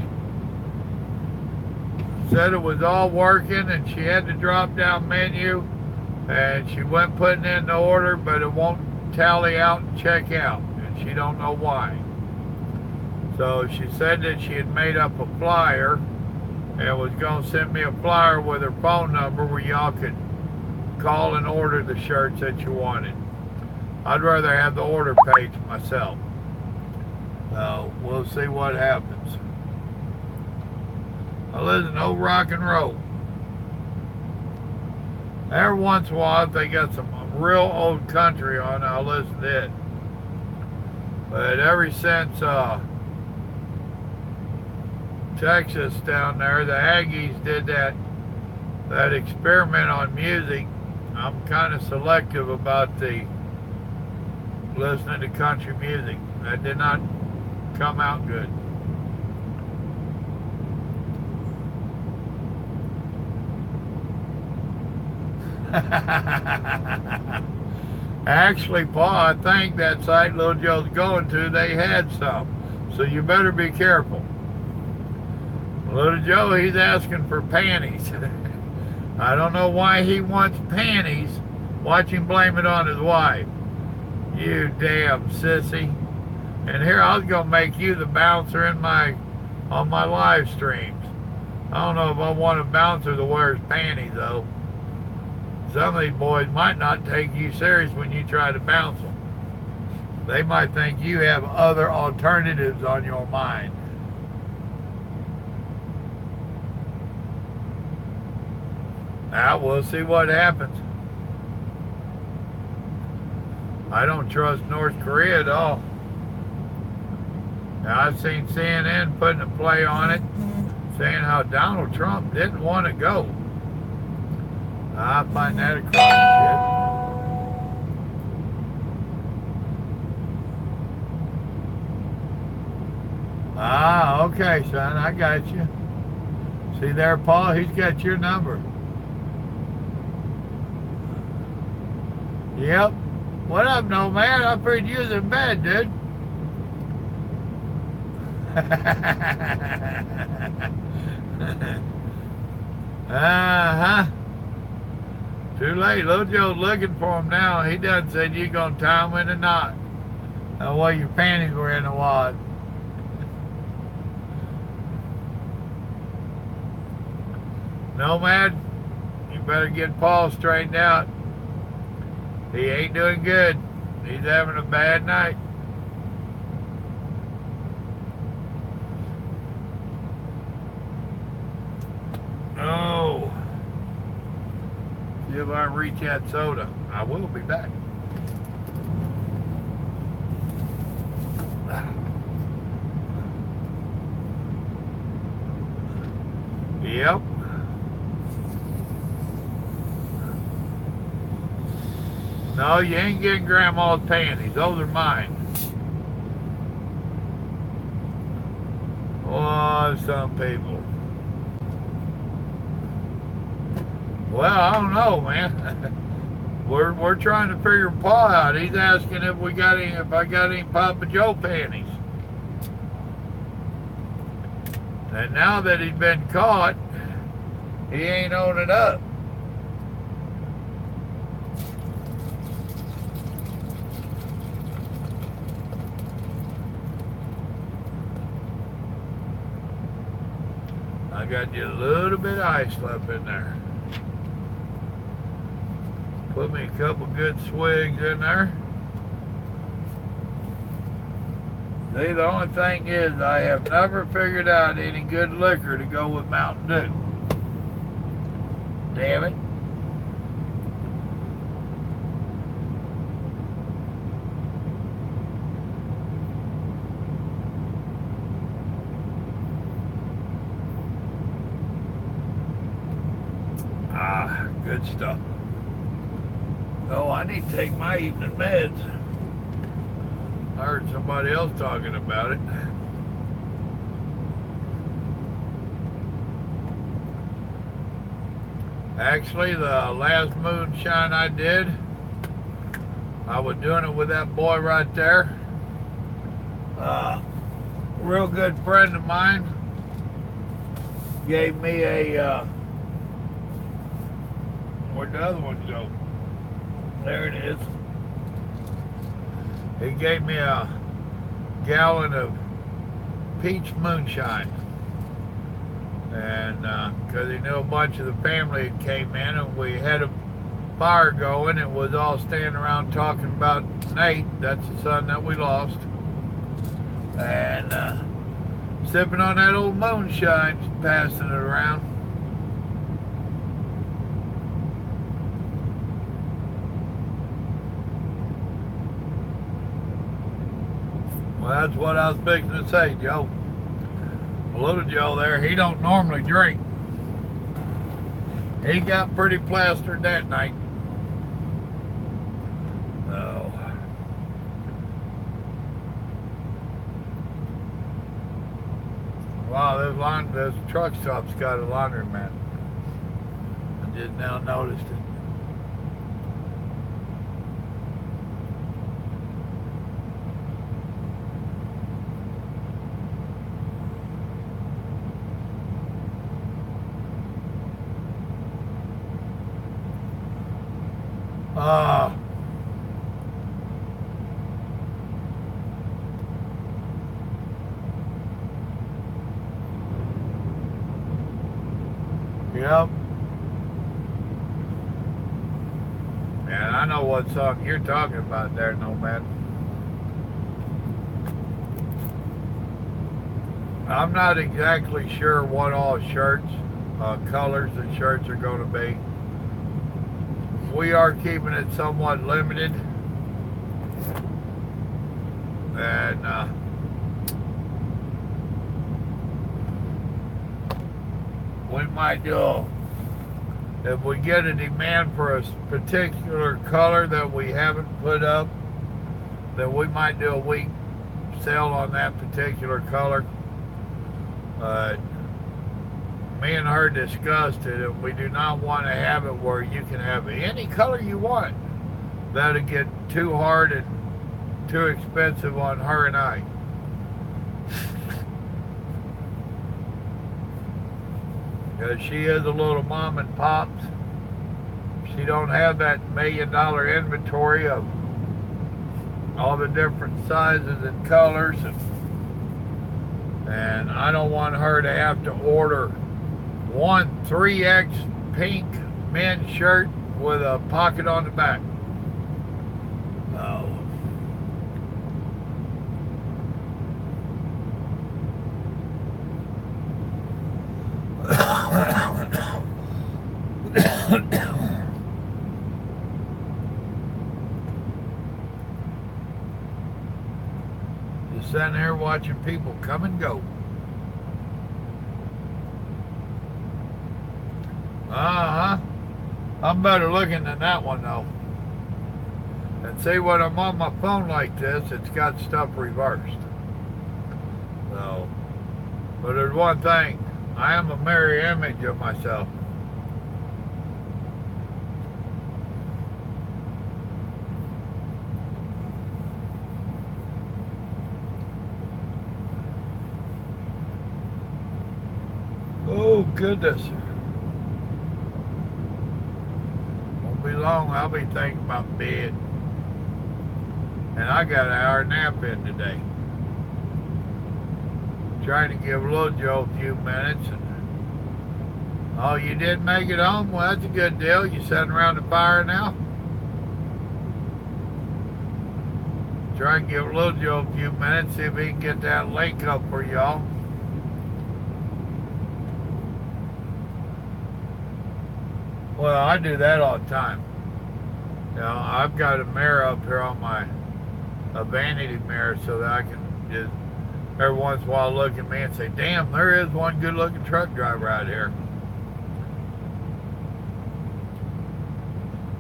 Said it was all working, and she had the drop-down menu, and she went putting in the order, but it won't tally out and check out, and she don't know why. So she said that she had made up a flyer and was going to send me a flyer with her phone number where y'all could call and order the shirts that you wanted. I'd rather have the order page myself. We'll see what happens. I listen to old rock and roll. Every once in a while, if they got some real old country on, I'll listen to it. But ever since Texas down there, the Aggies did that experiment on music, I'm kind of selective about the listening to country music. That did not come out good. Actually, Paul, I think that site Little Joe's going to, they had some. So you better be careful. Little Joe, he's asking for panties. I don't know why he wants panties. Watch him blame it on his wife. You damn sissy. And here I was going to make you the bouncer on my live streams. I don't know if I want a bouncer that wears panties, though. Some of these boys might not take you serious when you try to bounce them. They might think you have other alternatives on your mind. Now, we'll see what happens. I don't trust North Korea at all. Now, I've seen CNN putting a play on it, saying how Donald Trump didn't want to go. I find that a crock of shit. Ah, okay, son, I got you. See there, Paul? He's got your number. Yep. What up, Nomad? I figured you was in bed, dude. Uh-huh. Too late. Little Joe's looking for him now. He done said you gonna tie him in a knot. Well, your panties were in a wad. Nomad, you better get Paul straightened out. He ain't doing good. He's having a bad night. Oh. See if I can reach that soda. I will be back. Yep. No, you ain't getting Grandma's panties. Those are mine. Oh, some people. Well, I don't know, man. We're trying to figure Paul out. He's asking if I got any Papa Joe panties. And now that he's been caught, he ain't owning up. I got you a little bit of ice left in there. Put me a couple good swigs in there. See, the only thing is I have never figured out any good liquor to go with Mountain Dew. Damn it. Ah, good stuff. Oh, I need to take my evening meds. I heard somebody else talking about it. Actually, the last moonshine I did, I was doing it with that boy right there. Real good friend of mine gave me a, where'd the other one go? There it is. He gave me a gallon of peach moonshine. And because he knew a bunch of the family had came in and we had a fire going, and was all standing around talking about Nate, that's the son that we lost, and sipping on that old moonshine, passing it around. Well, that's what I was fixing to say, Joe. Little Joe there, he don't normally drink. He got pretty plastered that night. Oh. Wow, this truck stop's got a laundromat. I just now noticed it. Yep. Man, I know what song you're talking about there, Nomad. I'm not exactly sure what all shirts, colors the shirts are going to be. We are keeping it somewhat limited. And we might do, if we get a demand for a particular color that we haven't put up, then we might do a week sale on that particular color. Me and her discussed it, and we do not want to have it where you can have any color you want. That'll get too hard and too expensive on her and I. Because she is a little mom and pops. She don't have that $1 million inventory of all the different sizes and colors, and I don't want her to have to order one 3X pink men's shirt with a pocket on the back. Oh. Just sitting there watching people come and go. I'm better looking than that one though. And see, when I'm on my phone like this, it's got stuff reversed. So, but there's one thing, I am a mirror image of myself. Oh goodness. Won't be long, I'll be thinking about bed. And I got an hour nap in today. Trying to give little Joe a few minutes. And, oh, you did make it home? Well, that's a good deal. You sitting around the fire now? Try and give little Joe a few minutes, see if he can get that link up for y'all. Well, I do that all the time. You know, I've got a mirror up here on a vanity mirror so that I can just every once in a while look at me and say, damn, there is one good looking truck driver out here.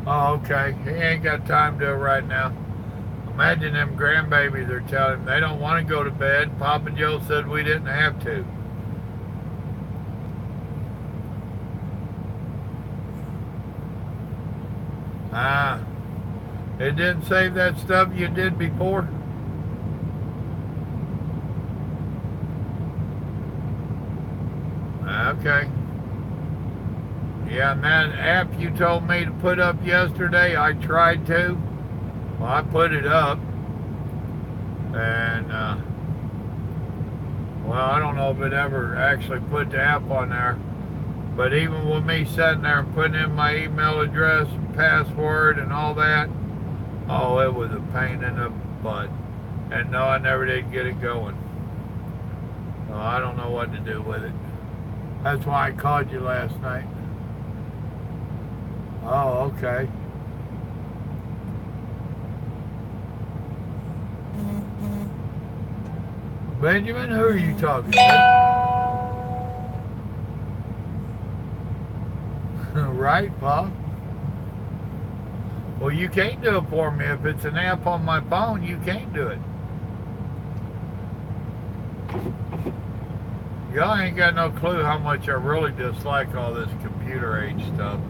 Oh, okay. He ain't got time to do it right now. Imagine them grandbabies are telling him they don't want to go to bed. Papa Joe said we didn't have to. Ah, it didn't save that stuff you did before? Okay. Yeah, and that app you told me to put up yesterday, I tried to. Well, I put it up, and, well, I don't know if it ever actually put the app on there. But even with me sitting there and putting in my email address and password and all that, oh, it was a pain in the butt. And no, I never did get it going. So I don't know what to do with it. That's why I called you last night. Oh, okay. Benjamin, who are you talking to? Right, Bob? Well, you can't do it for me. If it's an app on my phone, you can't do it. Y'all ain't got no clue how much I really dislike all this computer age stuff.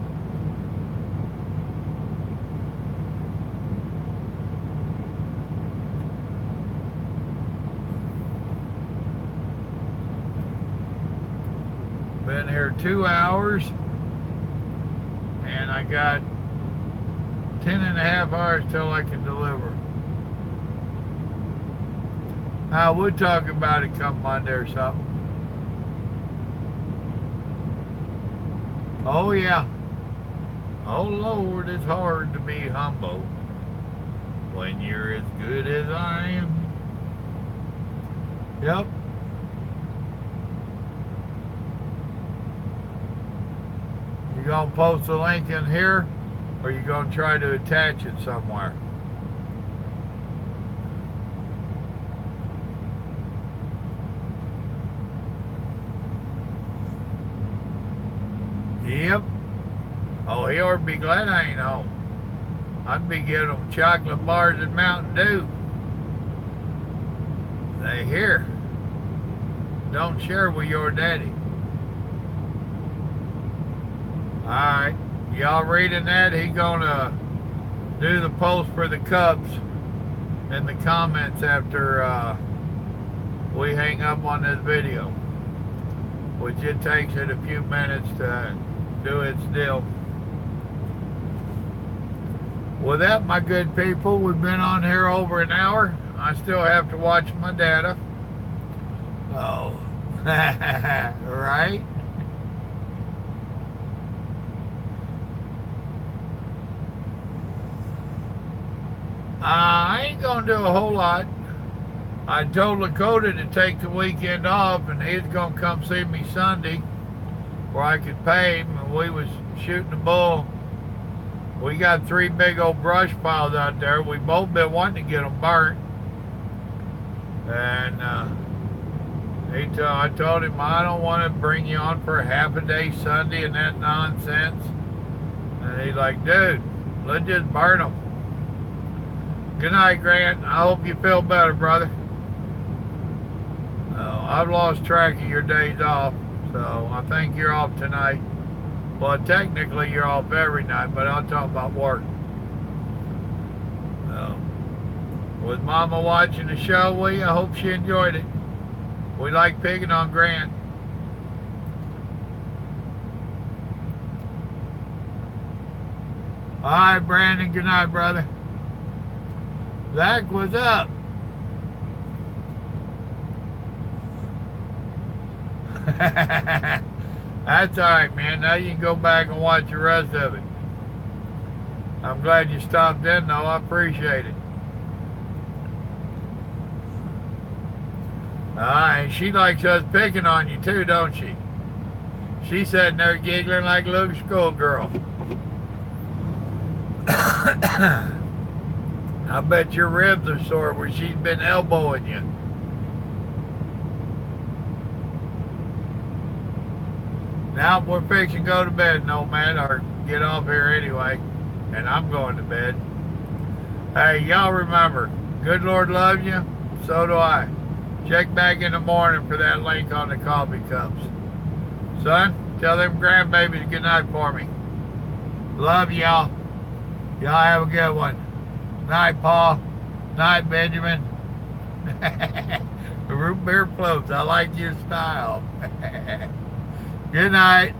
Been here 2 hours, and I got 10.5 hours till I can deliver. We'll talk about it come Monday or something. Oh yeah. Oh Lord, it's hard to be humble when you're as good as I am. Yep. You gonna post the link in here, or you gonna try to attach it somewhere? Yep. Oh, he ought to be glad I ain't home. I'd be giving them chocolate bars and Mountain Dew. They here. Don't share with your daddy. Alright. Y'all reading that? He gonna do the post for the Cubs in the comments after we hang up on this video. Which it takes it a few minutes to do its deal. With that, my good people, we've been on here over an hour. I still have to watch my data. Oh, right? I ain't gonna do a whole lot. I told Lakota to take the weekend off, and he's gonna come see me Sunday, where I could pay him, and we was shooting the bull. We got 3 big old brush piles out there. We both been wanting to get them burnt. And I told him, I don't want to bring you on for a half a day Sunday and that nonsense. And he's like, dude, let's just burn them. Good night, Grant. I hope you feel better, brother. I've lost track of your days off, so I think you're off tonight. Well, technically you're off every night, but I'll talk about work. Was Mama watching the show with you? I hope she enjoyed it. We like picking on Grant. All right, Brandon, good night, brother. Zach, what's up? That's alright, man. Now you can go back and watch the rest of it. I'm glad you stopped in, though. I appreciate it. Alright, she likes us picking on you, too, don't she? She's sitting there giggling like a little schoolgirl. I bet your ribs are sore where she's been elbowing you. Now we're fixing to go to bed, no man, or get off here anyway. And I'm going to bed. Hey, y'all remember, good Lord loves you, so do I. Check back in the morning for that link on the coffee cups. Son, tell them grandbabies good night for me. Love y'all. Y'all have a good one. Night, Paul. Night, Benjamin. Root beer floats. I like your style. Good night.